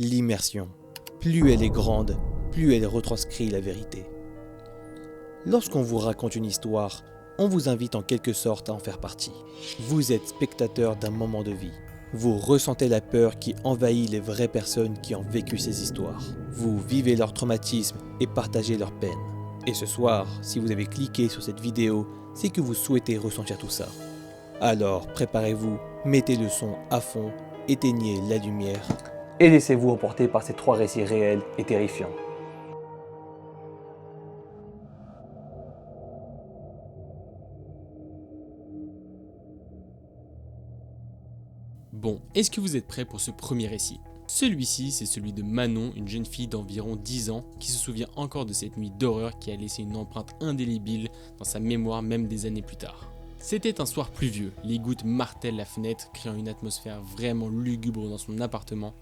L'immersion. Plus elle est grande, plus elle retranscrit la vérité. Lorsqu'on vous raconte une histoire, on vous invite en quelque sorte à en faire partie. Vous êtes spectateur d'un moment de vie. Vous ressentez la peur qui envahit les vraies personnes qui ont vécu ces histoires. Vous vivez leur traumatisme et partagez leur peine. Et ce soir, si vous avez cliqué sur cette vidéo, c'est que vous souhaitez ressentir tout ça. Alors préparez-vous, mettez le son à fond, éteignez la lumière et laissez-vous emporter par ces 3 récits réels et terrifiants. Bon, est-ce que vous êtes prêts pour ce premier récit? Celui-ci, c'est celui de Manon, une jeune fille d'environ 10 ans qui se souvient encore de cette nuit d'horreur qui a laissé une empreinte indélébile dans sa mémoire même des années plus tard. C'était un soir pluvieux, les gouttes martèlent la fenêtre, créant une atmosphère vraiment lugubre dans son appartement.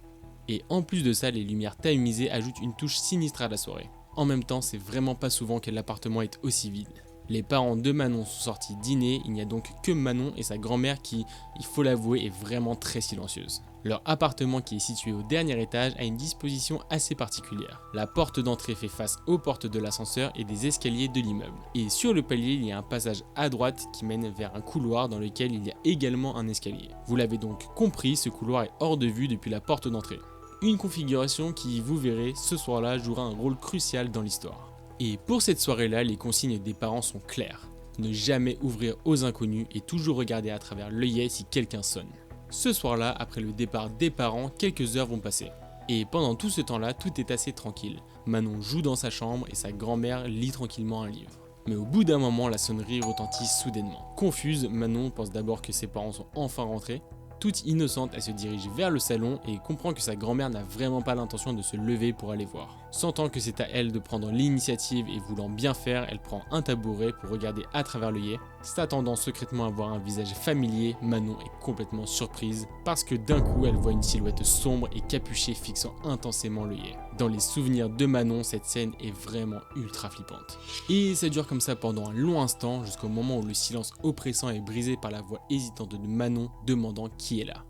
Et en plus de ça, les lumières tamisées ajoutent une touche sinistre à la soirée. En même temps, c'est vraiment pas souvent que l'appartement est aussi vide. Les parents de Manon sont sortis dîner, il n'y a donc que Manon et sa grand-mère qui, il faut l'avouer, est vraiment très silencieuse. Leur appartement qui est situé au dernier étage a une disposition assez particulière. La porte d'entrée fait face aux portes de l'ascenseur et des escaliers de l'immeuble. Et sur le palier, il y a un passage à droite qui mène vers un couloir dans lequel il y a également un escalier. Vous l'avez donc compris, ce couloir est hors de vue depuis la porte d'entrée. Une configuration qui, vous verrez, ce soir-là jouera un rôle crucial dans l'histoire. Et pour cette soirée-là, les consignes des parents sont claires. Ne jamais ouvrir aux inconnus et toujours regarder à travers l'œillet si quelqu'un sonne. Ce soir-là, après le départ des parents, quelques heures vont passer. Et pendant tout ce temps-là, tout est assez tranquille. Manon joue dans sa chambre et sa grand-mère lit tranquillement un livre. Mais au bout d'un moment, la sonnerie retentit soudainement. Confuse, Manon pense d'abord que ses parents sont enfin rentrés. Toute innocente, elle se dirige vers le salon et comprend que sa grand-mère n'a vraiment pas l'intention de se lever pour aller voir. Sentant que c'est à elle de prendre l'initiative et voulant bien faire, elle prend un tabouret pour regarder à travers l'œillet. S'attendant secrètement à voir un visage familier, Manon est complètement surprise parce que d'un coup elle voit une silhouette sombre et capuchée fixant intensément l'œillet. Dans les souvenirs de Manon, cette scène est vraiment ultra flippante. Et ça dure comme ça pendant un long instant jusqu'au moment où le silence oppressant est brisé par la voix hésitante de Manon demandant qui est là.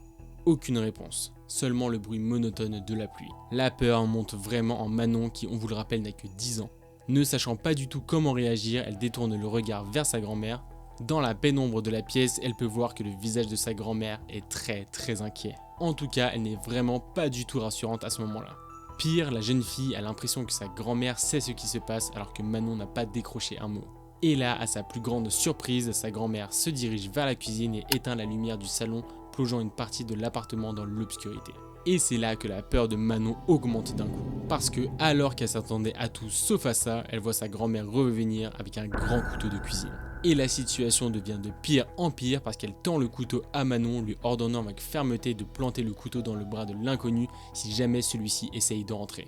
Aucune réponse, seulement le bruit monotone de la pluie. La peur monte vraiment en Manon qui, on vous le rappelle, n'a que 10 ans. Ne sachant pas du tout comment réagir, elle détourne le regard vers sa grand-mère. Dans la pénombre de la pièce, elle peut voir que le visage de sa grand-mère est très inquiet. En tout cas, elle n'est vraiment pas du tout rassurante à ce moment-là. Pire, la jeune fille a l'impression que sa grand-mère sait ce qui se passe alors que Manon n'a pas décroché un mot. Et là, à sa plus grande surprise, sa grand-mère se dirige vers la cuisine et éteint la lumière du salon, plongeant une partie de l'appartement dans l'obscurité. Et c'est là que la peur de Manon augmente d'un coup. Parce que, alors qu'elle s'attendait à tout sauf à ça, elle voit sa grand-mère revenir avec un grand couteau de cuisine. Et la situation devient de pire en pire parce qu'elle tend le couteau à Manon, lui ordonnant avec fermeté de planter le couteau dans le bras de l'inconnu si jamais celui-ci essaye de rentrer.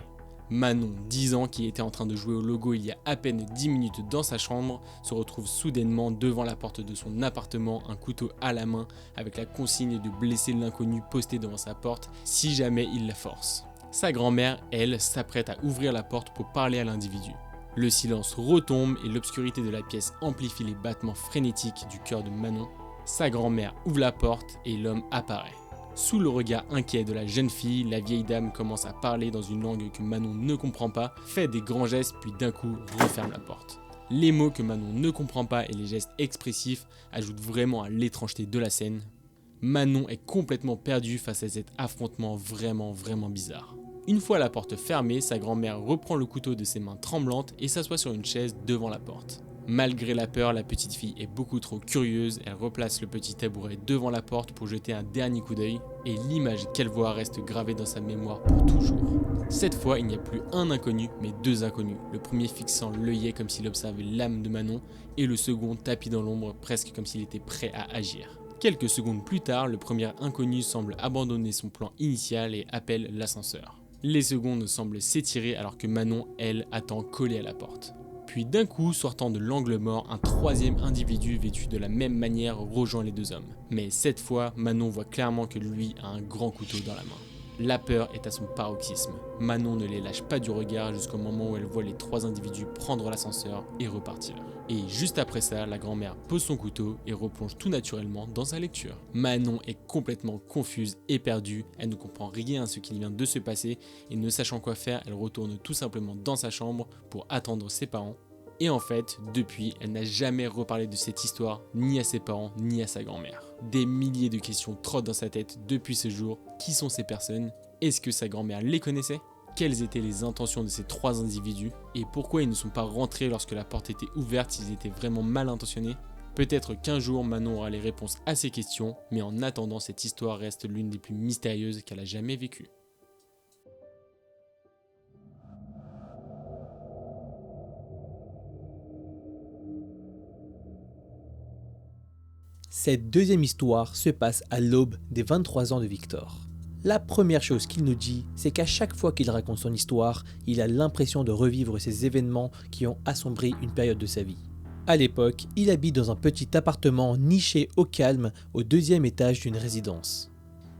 Manon, 10 ans, qui était en train de jouer au logo il y a à peine 10 minutes dans sa chambre, se retrouve soudainement devant la porte de son appartement, un couteau à la main, avec la consigne de blesser l'inconnu posté devant sa porte si jamais il la force. Sa grand-mère, elle, s'apprête à ouvrir la porte pour parler à l'individu. Le silence retombe et l'obscurité de la pièce amplifie les battements frénétiques du cœur de Manon. Sa grand-mère ouvre la porte et l'homme apparaît. Sous le regard inquiet de la jeune fille, la vieille dame commence à parler dans une langue que Manon ne comprend pas, fait des grands gestes puis d'un coup referme la porte. Les mots que Manon ne comprend pas et les gestes expressifs ajoutent vraiment à l'étrangeté de la scène. Manon est complètement perdue face à cet affrontement vraiment bizarre. Une fois la porte fermée, sa grand-mère reprend le couteau de ses mains tremblantes et s'assoit sur une chaise devant la porte. Malgré la peur, la petite fille est beaucoup trop curieuse, elle replace le petit tabouret devant la porte pour jeter un dernier coup d'œil, et l'image qu'elle voit reste gravée dans sa mémoire pour toujours. Cette fois, il n'y a plus un inconnu, mais 2 inconnus, le premier fixant l'œillet comme s'il observait l'âme de Manon, et le second tapis dans l'ombre, presque comme s'il était prêt à agir. Quelques secondes plus tard, le premier inconnu semble abandonner son plan initial et appelle l'ascenseur. Les secondes semblent s'étirer alors que Manon, elle, attend collée à la porte. Puis d'un coup, sortant de l'angle mort, un troisième individu vêtu de la même manière rejoint les 2 hommes. Mais cette fois, Manon voit clairement que lui a un grand couteau dans la main. La peur est à son paroxysme. Manon ne les lâche pas du regard jusqu'au moment où elle voit les 3 individus prendre l'ascenseur et repartir. Et juste après ça, la grand-mère pose son couteau et replonge tout naturellement dans sa lecture. Manon est complètement confuse et perdue, elle ne comprend rien à ce qui vient de se passer et ne sachant quoi faire, elle retourne tout simplement dans sa chambre pour attendre ses parents. Et en fait, depuis, elle n'a jamais reparlé de cette histoire, ni à ses parents, ni à sa grand-mère. Des milliers de questions trottent dans sa tête depuis ce jour. Qui sont ces personnes? Est-ce que sa grand-mère les connaissait? Quelles étaient les intentions de ces 3 individus? Et pourquoi ils ne sont pas rentrés lorsque la porte était ouverte s'ils étaient vraiment mal intentionnés? Peut-être qu'un jour Manon aura les réponses à ces questions, mais en attendant, cette histoire reste l'une des plus mystérieuses qu'elle a jamais vécues. Cette deuxième histoire se passe à l'aube des 23 ans de Victor. La première chose qu'il nous dit, c'est qu'à chaque fois qu'il raconte son histoire, il a l'impression de revivre ces événements qui ont assombri une période de sa vie. À l'époque, il habite dans un petit appartement niché au calme au 2e étage d'une résidence.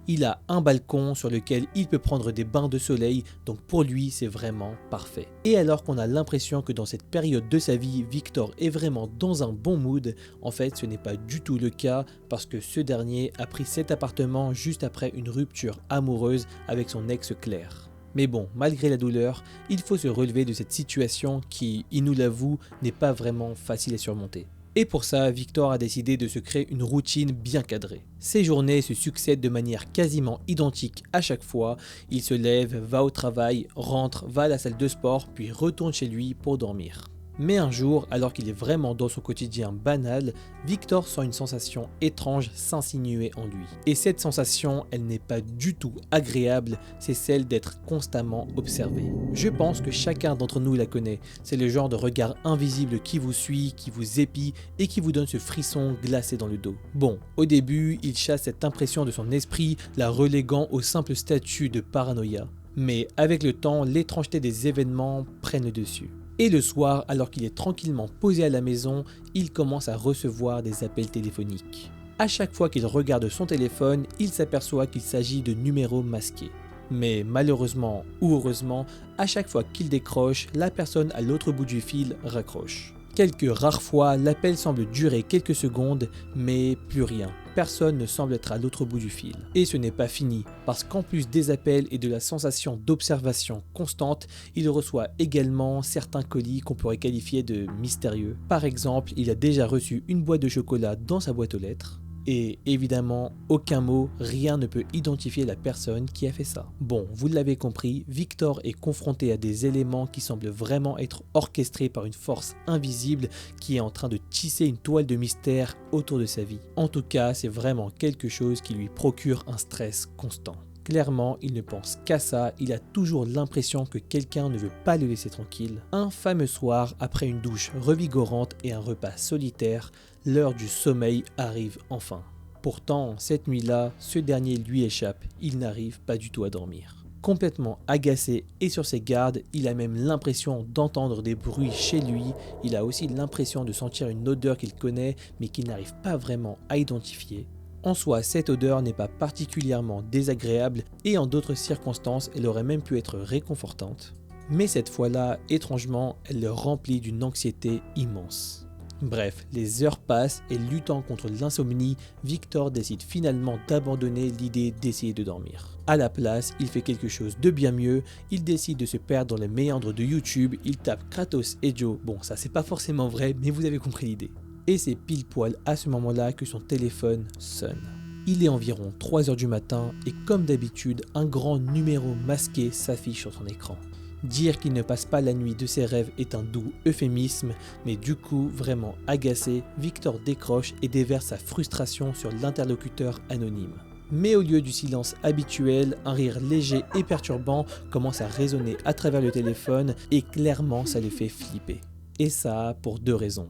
Il a un balcon sur lequel il peut prendre des bains de soleil, donc pour lui c'est vraiment parfait. Et alors qu'on a l'impression que dans cette période de sa vie, Victor est vraiment dans un bon mood, en fait ce n'est pas du tout le cas parce que ce dernier a pris cet appartement juste après une rupture amoureuse avec son ex Claire. Mais bon, malgré la douleur, il faut se relever de cette situation qui, il nous l'avoue, n'est pas vraiment facile à surmonter. Et pour ça, Victor a décidé de se créer une routine bien cadrée. Ses journées se succèdent de manière quasiment identique à chaque fois. Il se lève, va au travail, rentre, va à la salle de sport, puis retourne chez lui pour dormir. Mais un jour, alors qu'il est vraiment dans son quotidien banal, Victor sent une sensation étrange s'insinuer en lui. Et cette sensation, elle n'est pas du tout agréable, c'est celle d'être constamment observé. Je pense que chacun d'entre nous la connaît, c'est le genre de regard invisible qui vous suit, qui vous épie et qui vous donne ce frisson glacé dans le dos. Bon, au début, il chasse cette impression de son esprit, la reléguant au simple statut de paranoïa. Mais avec le temps, l'étrangeté des événements prennent le dessus. Et le soir, alors qu'il est tranquillement posé à la maison, il commence à recevoir des appels téléphoniques. À chaque fois qu'il regarde son téléphone, il s'aperçoit qu'il s'agit de numéros masqués. Mais malheureusement ou heureusement, à chaque fois qu'il décroche, la personne à l'autre bout du fil raccroche. Quelques rares fois, l'appel semble durer quelques secondes, mais plus rien. Personne ne semble être à l'autre bout du fil. Et ce n'est pas fini, parce qu'en plus des appels et de la sensation d'observation constante, il reçoit également certains colis qu'on pourrait qualifier de mystérieux. Par exemple, il a déjà reçu une boîte de chocolat dans sa boîte aux lettres. Et évidemment, aucun mot, rien ne peut identifier la personne qui a fait ça. Bon, vous l'avez compris, Victor est confronté à des éléments qui semblent vraiment être orchestrés par une force invisible qui est en train de tisser une toile de mystère autour de sa vie. En tout cas, c'est vraiment quelque chose qui lui procure un stress constant. Clairement, il ne pense qu'à ça, il a toujours l'impression que quelqu'un ne veut pas le laisser tranquille. Un fameux soir, après une douche revigorante et un repas solitaire, l'heure du sommeil arrive enfin. Pourtant, cette nuit-là, ce dernier lui échappe, il n'arrive pas du tout à dormir. Complètement agacé et sur ses gardes, il a même l'impression d'entendre des bruits chez lui, il a aussi l'impression de sentir une odeur qu'il connaît mais qu'il n'arrive pas vraiment à identifier. En soi, cette odeur n'est pas particulièrement désagréable et en d'autres circonstances, elle aurait même pu être réconfortante. Mais cette fois-là, étrangement, elle le remplit d'une anxiété immense. Bref, les heures passent et luttant contre l'insomnie, Victor décide finalement d'abandonner l'idée d'essayer de dormir. À la place, il fait quelque chose de bien mieux, il décide de se perdre dans les méandres de YouTube, il tape Kratos et Joe. Bon, ça c'est pas forcément vrai, mais vous avez compris l'idée. Et c'est pile poil à ce moment-là que son téléphone sonne. Il est environ 3h du matin et comme d'habitude, un grand numéro masqué s'affiche sur son écran. Dire qu'il ne passe pas la nuit de ses rêves est un doux euphémisme, mais du coup, vraiment agacé, Victor décroche et déverse sa frustration sur l'interlocuteur anonyme. Mais au lieu du silence habituel, un rire léger et perturbant commence à résonner à travers le téléphone et clairement ça le fait flipper. Et ça pour 2 raisons.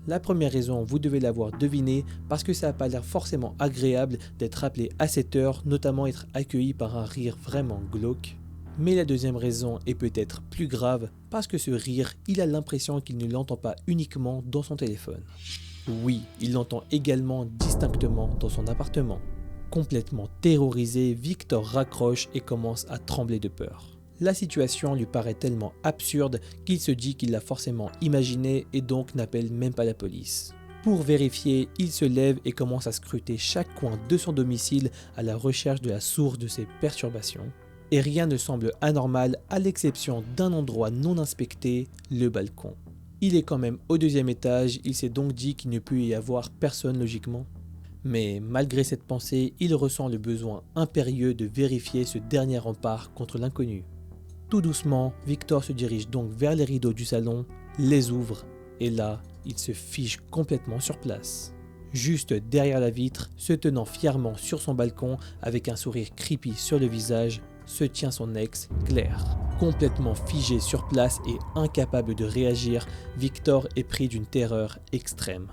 La première raison, vous devez l'avoir deviné, parce que ça n'a pas l'air forcément agréable d'être appelé à cette heure, notamment être accueilli par un rire vraiment glauque. Mais la deuxième raison est peut-être plus grave, parce que ce rire, il a l'impression qu'il ne l'entend pas uniquement dans son téléphone. Oui, il l'entend également distinctement dans son appartement. Complètement terrorisé, Victor raccroche et commence à trembler de peur. La situation lui paraît tellement absurde qu'il se dit qu'il l'a forcément imaginée et donc n'appelle même pas la police. Pour vérifier, il se lève et commence à scruter chaque coin de son domicile à la recherche de la source de ses perturbations. Et rien ne semble anormal à l'exception d'un endroit non inspecté, le balcon. Il est quand même au 2e étage, il s'est donc dit qu'il ne peut y avoir personne logiquement. Mais malgré cette pensée, il ressent le besoin impérieux de vérifier ce dernier rempart contre l'inconnu. Tout doucement, Victor se dirige donc vers les rideaux du salon, les ouvre et là, il se fige complètement sur place. Juste derrière la vitre, se tenant fièrement sur son balcon avec un sourire creepy sur le visage, se tient son ex, Claire. Complètement figé sur place et incapable de réagir, Victor est pris d'une terreur extrême.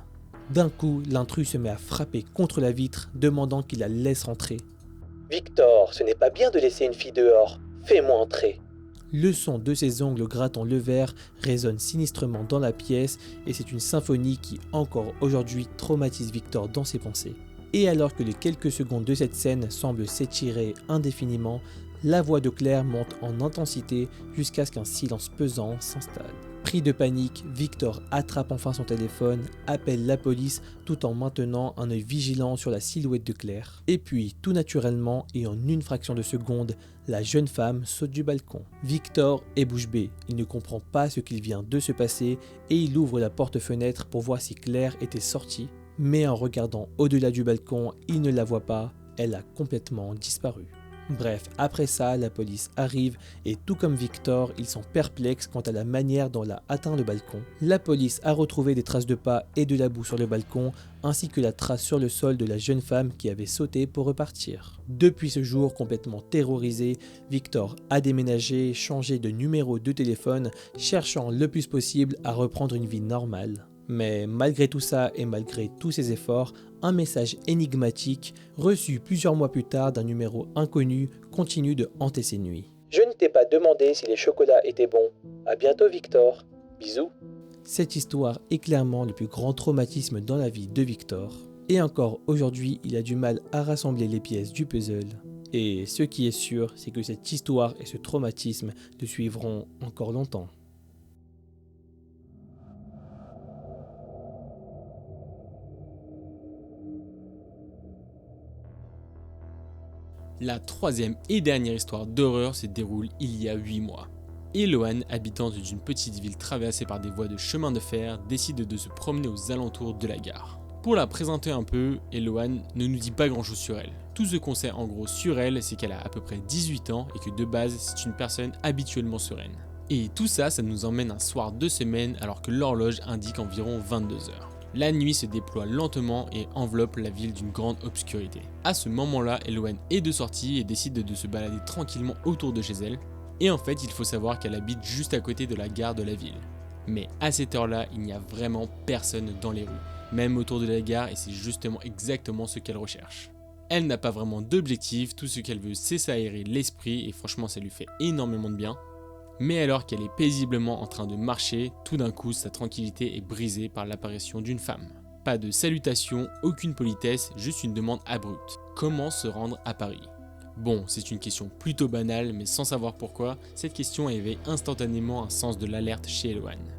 D'un coup, l'intrus se met à frapper contre la vitre, demandant qu'il la laisse rentrer. « Victor, ce n'est pas bien de laisser une fille dehors. Fais-moi entrer. » Le son de ses ongles grattant le verre résonne sinistrement dans la pièce et c'est une symphonie qui, encore aujourd'hui, traumatise Victor dans ses pensées. Et alors que les quelques secondes de cette scène semblent s'étirer indéfiniment, la voix de Claire monte en intensité jusqu'à ce qu'un silence pesant s'installe. Pris de panique, Victor attrape enfin son téléphone, appelle la police tout en maintenant un œil vigilant sur la silhouette de Claire. Et puis, tout naturellement et en une fraction de seconde, la jeune femme saute du balcon. Victor est bouche bée, il ne comprend pas ce qu'il vient de se passer et il ouvre la porte-fenêtre pour voir si Claire était sortie. Mais en regardant au-delà du balcon, il ne la voit pas, elle a complètement disparu. Bref, après ça, la police arrive et tout comme Victor, ils sont perplexes quant à la manière dont elle a atteint le balcon. La police a retrouvé des traces de pas et de la boue sur le balcon, ainsi que la trace sur le sol de la jeune femme qui avait sauté pour repartir. Depuis ce jour, complètement terrorisé, Victor a déménagé, changé de numéro de téléphone, cherchant le plus possible à reprendre une vie normale. Mais malgré tout ça et malgré tous ses efforts, un message énigmatique, reçu plusieurs mois plus tard d'un numéro inconnu, continue de hanter ses nuits. Je ne t'ai pas demandé si les chocolats étaient bons. À bientôt Victor. Bisous. Cette histoire est clairement le plus grand traumatisme dans la vie de Victor. Et encore aujourd'hui, il a du mal à rassembler les pièces du puzzle. Et ce qui est sûr, c'est que cette histoire et ce traumatisme le suivront encore longtemps. La troisième et dernière histoire d'horreur se déroule il y a 8 mois. Eloane, habitante d'une petite ville traversée par des voies de chemin de fer, décide de se promener aux alentours de la gare. Pour la présenter un peu, Eloane ne nous dit pas grand chose sur elle. Tout ce qu'on sait en gros sur elle, c'est qu'elle a à peu près 18 ans et que de base, c'est une personne habituellement sereine. Et tout ça, ça nous emmène un soir de semaine alors que l'horloge indique environ 22 h. La nuit se déploie lentement et enveloppe la ville d'une grande obscurité. À ce moment-là, Eloane est de sortie et décide de se balader tranquillement autour de chez elle. Et en fait, il faut savoir qu'elle habite juste à côté de la gare de la ville. Mais à cette heure-là, il n'y a vraiment personne dans les rues, même autour de la gare, et c'est justement exactement ce qu'elle recherche. Elle n'a pas vraiment d'objectif, tout ce qu'elle veut c'est s'aérer l'esprit et franchement ça lui fait énormément de bien. Mais alors qu'elle est paisiblement en train de marcher, tout d'un coup sa tranquillité est brisée par l'apparition d'une femme. Pas de salutation, aucune politesse, juste une demande abrupte. Comment se rendre à Paris ? Bon, c'est une question plutôt banale, mais sans savoir pourquoi, cette question éveille instantanément un sens de l'alerte chez Eloane.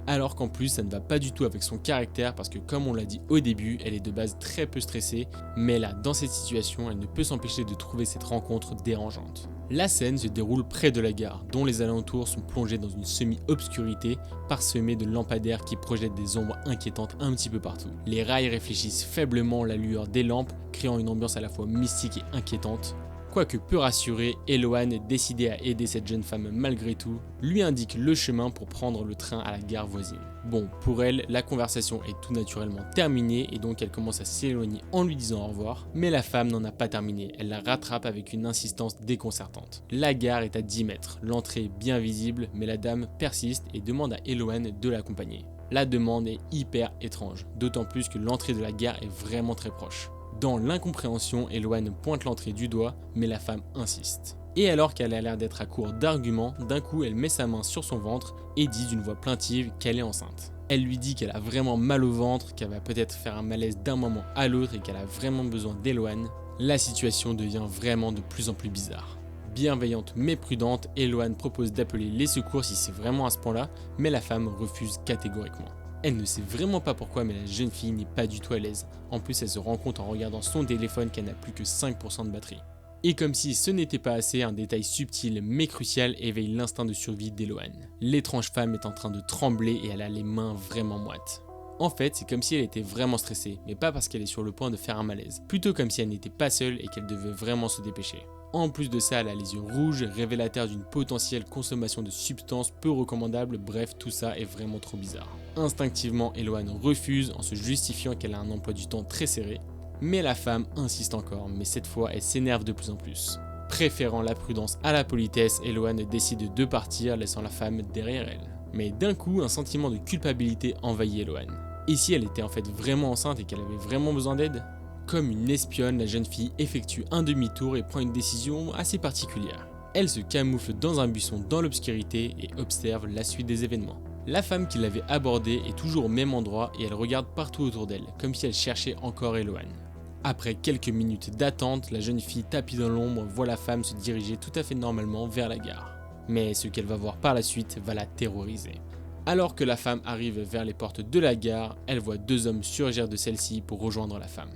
Alors qu'en plus ça ne va pas du tout avec son caractère parce que comme on l'a dit au début, elle est de base très peu stressée, mais là dans cette situation elle ne peut s'empêcher de trouver cette rencontre dérangeante. La scène se déroule près de la gare, dont les alentours sont plongés dans une semi-obscurité, parsemée de lampadaires qui projettent des ombres inquiétantes un petit peu partout. Les rails réfléchissent faiblement la lueur des lampes, créant une ambiance à la fois mystique et inquiétante. Quoique peu rassurée, Eloane, décidée à aider cette jeune femme malgré tout, lui indique le chemin pour prendre le train à la gare voisine. Bon, pour elle, la conversation est tout naturellement terminée et donc elle commence à s'éloigner en lui disant au revoir, mais la femme n'en a pas terminé, elle la rattrape avec une insistance déconcertante. La gare est à 10 mètres, l'entrée est bien visible, mais la dame persiste et demande à Eloane de l'accompagner. La demande est hyper étrange, d'autant plus que l'entrée de la gare est vraiment très proche. Dans l'incompréhension, Eloane pointe l'entrée du doigt, mais la femme insiste. Et alors qu'elle a l'air d'être à court d'arguments, d'un coup elle met sa main sur son ventre et dit d'une voix plaintive qu'elle est enceinte. Elle lui dit qu'elle a vraiment mal au ventre, qu'elle va peut-être faire un malaise d'un moment à l'autre et qu'elle a vraiment besoin d'Eloane. La situation devient vraiment de plus en plus bizarre. Bienveillante mais prudente, Eloane propose d'appeler les secours si c'est vraiment à ce point-là, mais la femme refuse catégoriquement. Elle ne sait vraiment pas pourquoi, mais la jeune fille n'est pas du tout à l'aise. En plus, elle se rend compte en regardant son téléphone qu'elle n'a plus que 5% de batterie. Et comme si ce n'était pas assez, un détail subtil mais crucial éveille l'instinct de survie d'Eloane. L'étrange femme est en train de trembler et elle a les mains vraiment moites. En fait, c'est comme si elle était vraiment stressée, mais pas parce qu'elle est sur le point de faire un malaise, plutôt comme si elle n'était pas seule et qu'elle devait vraiment se dépêcher. En plus de ça, elle a les yeux rouges, révélateur d'une potentielle consommation de substances peu recommandables, bref, tout ça est vraiment trop bizarre. Instinctivement, Eloane refuse en se justifiant qu'elle a un emploi du temps très serré, mais la femme insiste encore, mais cette fois elle s'énerve de plus en plus. Préférant la prudence à la politesse, Eloane décide de partir, laissant la femme derrière elle. Mais d'un coup, un sentiment de culpabilité envahit Eloane. Et si elle était en fait vraiment enceinte et qu'elle avait vraiment besoin d'aide ? Comme une espionne, la jeune fille effectue un demi-tour et prend une décision assez particulière. Elle se camoufle dans un buisson dans l'obscurité et observe la suite des événements. La femme qui l'avait abordée est toujours au même endroit et elle regarde partout autour d'elle, comme si elle cherchait encore Eloane. Après quelques minutes d'attente, la jeune fille tapie dans l'ombre voit la femme se diriger tout à fait normalement vers la gare. Mais ce qu'elle va voir par la suite va la terroriser. Alors que la femme arrive vers les portes de la gare, elle voit deux hommes surgir de celle-ci pour rejoindre la femme.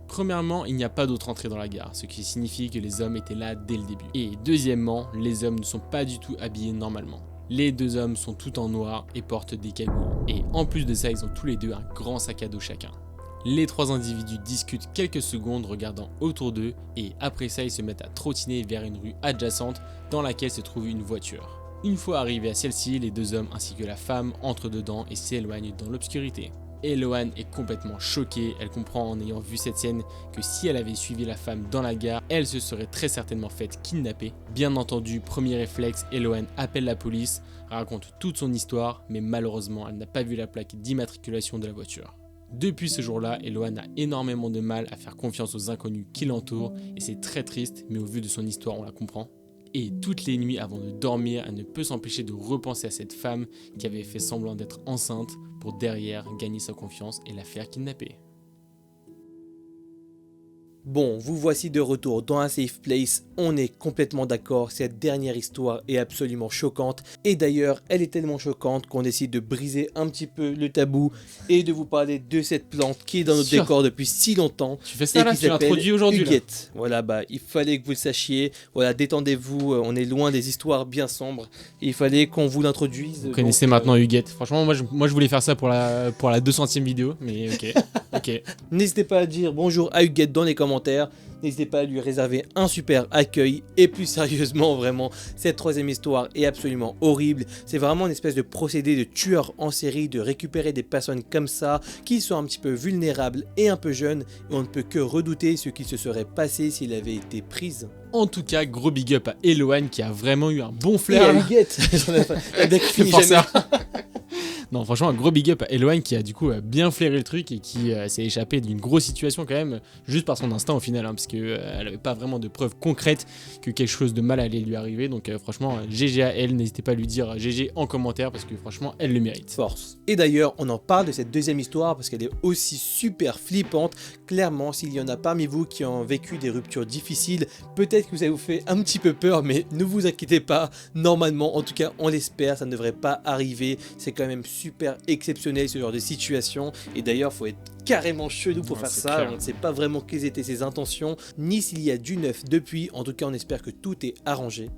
Premièrement, il n'y a pas d'autre entrée dans la gare, ce qui signifie que les hommes étaient là dès le début. Et deuxièmement, les hommes ne sont pas du tout habillés normalement. Les deux hommes sont tout en noir et portent des cagoules. Et en plus de ça, ils ont tous les deux un grand sac à dos chacun. Les trois individus discutent quelques secondes regardant autour d'eux et après ça, ils se mettent à trottiner vers une rue adjacente dans laquelle se trouve une voiture. Une fois arrivés à celle-ci, les deux hommes ainsi que la femme entrent dedans et s'éloignent dans l'obscurité. Eloane est complètement choquée, elle comprend en ayant vu cette scène que si elle avait suivi la femme dans la gare, elle se serait très certainement faite kidnapper. Bien entendu, premier réflexe, Eloane appelle la police, raconte toute son histoire, mais malheureusement elle n'a pas vu la plaque d'immatriculation de la voiture. Depuis ce jour-là, Eloane a énormément de mal à faire confiance aux inconnus qui l'entourent et c'est très triste, mais au vu de son histoire on la comprend. Et toutes les nuits avant de dormir, elle ne peut s'empêcher de repenser à cette femme qui avait fait semblant d'être enceinte pour derrière gagner sa confiance et la faire kidnapper. Bon, vous voici de retour dans un safe place, on est complètement d'accord, cette dernière histoire est absolument choquante et d'ailleurs elle est tellement choquante qu'on décide de briser un petit peu le tabou et de vous parler de cette plante qui est dans notre décor depuis si longtemps. Tu fais ça là, tu l'introduis aujourd'hui là. Voilà, il fallait que vous le sachiez, voilà, détendez-vous, on est loin des histoires bien sombres, il fallait qu'on vous l'introduise. Vous connaissez maintenant Huguette, franchement moi je voulais faire ça pour la 200e vidéo, mais ok. N'hésitez pas à dire bonjour à Huguette dans les commentaires. N'hésitez pas à lui réserver un super accueil et plus sérieusement vraiment cette troisième histoire est absolument horrible. C'est vraiment une espèce de procédé de tueur en série de récupérer des personnes comme ça qui sont un petit peu vulnérables et un peu jeunes et on ne peut que redouter ce qui se serait passé s'il avait été prise. En tout cas, gros big up à Eloane qui a vraiment eu un bon flair. Et à Huguette. Non, franchement, un gros big up à Eloane qui a du coup bien flairé le truc et qui s'est échappé d'une grosse situation quand même, juste par son instinct au final, parce qu'elle n'avait pas vraiment de preuves concrètes que quelque chose de mal allait lui arriver. Donc franchement, GG à elle, n'hésitez pas à lui dire GG en commentaire parce que franchement, elle le mérite. Force. Et d'ailleurs, on en parle de cette deuxième histoire parce qu'elle est aussi super flippante. Clairement, s'il y en a parmi vous qui ont vécu des ruptures difficiles, peut-être que ça vous fait un petit peu peur, mais ne vous inquiétez pas. Normalement, en tout cas, on l'espère, ça ne devrait pas arriver. C'est quand même super exceptionnel ce genre de situation et d'ailleurs faut être carrément chelou pour faire ça, on ne sait pas vraiment quelles étaient ses intentions ni s'il y a du neuf depuis, en tout cas on espère que tout est arrangé.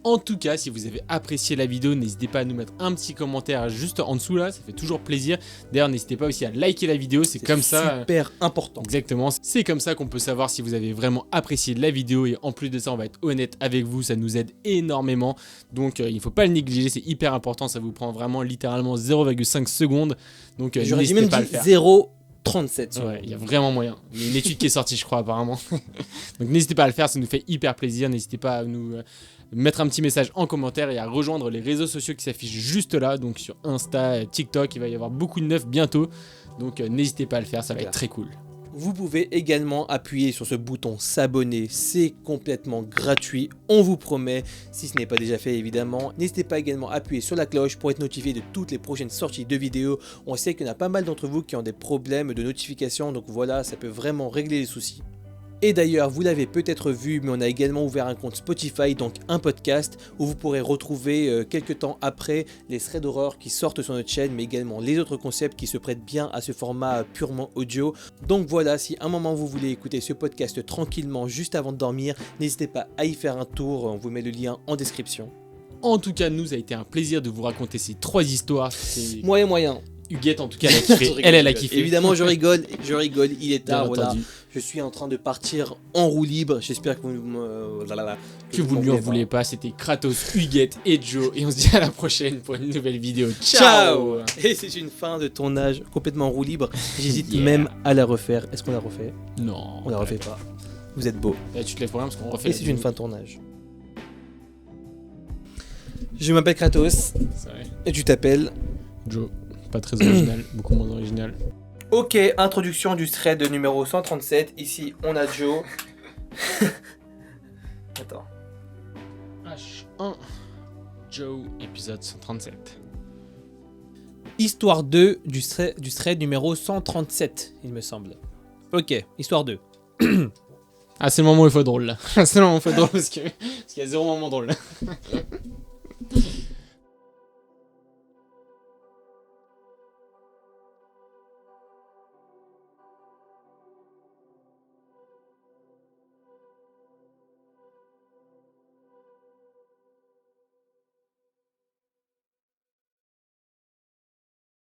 En tout cas, si vous avez apprécié la vidéo, n'hésitez pas à nous mettre un petit commentaire juste en dessous là, ça fait toujours plaisir. D'ailleurs, n'hésitez pas aussi à liker la vidéo, c'est comme ça. Super important. Exactement, c'est comme ça qu'on peut savoir si vous avez vraiment apprécié la vidéo et en plus de ça, on va être honnête avec vous, ça nous aide énormément. Donc, il ne faut pas le négliger, c'est hyper important, ça vous prend vraiment littéralement 0,5 secondes. Donc, n'hésitez pas à le faire. 0,37. Ouais, il y a vraiment moyen. Il y a une étude qui est sortie, je crois, apparemment. Donc, n'hésitez pas à le faire, ça nous fait hyper plaisir. N'hésitez pas à nous mettre un petit message en commentaire et à rejoindre les réseaux sociaux qui s'affichent juste là. Donc, sur Insta, TikTok, il va y avoir beaucoup de neuf bientôt. Donc, n'hésitez pas à le faire, ça va être très cool. Vous pouvez également appuyer sur ce bouton s'abonner, c'est complètement gratuit, on vous promet, si ce n'est pas déjà fait évidemment. N'hésitez pas également à appuyer sur la cloche pour être notifié de toutes les prochaines sorties de vidéos. On sait qu'il y en a pas mal d'entre vous qui ont des problèmes de notification, donc voilà, ça peut vraiment régler les soucis. Et d'ailleurs, vous l'avez peut-être vu, mais on a également ouvert un compte Spotify, donc un podcast, où vous pourrez retrouver quelques temps après les threads d'horreur qui sortent sur notre chaîne, mais également les autres concepts qui se prêtent bien à ce format purement audio. Donc voilà, si à un moment vous voulez écouter ce podcast tranquillement juste avant de dormir, n'hésitez pas à y faire un tour, on vous met le lien en description. En tout cas, nous a été un plaisir de vous raconter ces 3 histoires. C'est... Moyen. Huguette, en tout cas, elle a kiffé. Elle a kiffé. Évidemment, je rigole, il est tard, Bien voilà. entendu. Je suis en train de partir en roue libre, j'espère que vous Que vous ne lui en voulez pas, c'était Kratos, Huguette et Joe. Et on se dit à la prochaine pour une nouvelle vidéo. Ciao. Et c'est une fin de tournage complètement en roue libre. J'hésite même à la refaire. Est-ce qu'on la refait? Non. On la refait pas. Vous êtes beau. Là, tu te lèves pour rien parce qu'on refait. Et c'est une fin de tournage. Je m'appelle Kratos. C'est vrai. Et tu t'appelles Joe. Pas très original, beaucoup moins original. Ok, introduction du thread numéro 137. Ici, on a Joe. Attends. H1. Joe, épisode 137. Histoire 2 du thread numéro 137, il me semble. Ok, histoire 2. Ah, c'est le moment où il faut être drôle là. C'est le moment où il faut être drôle parce qu'il y a 0 moment drôle.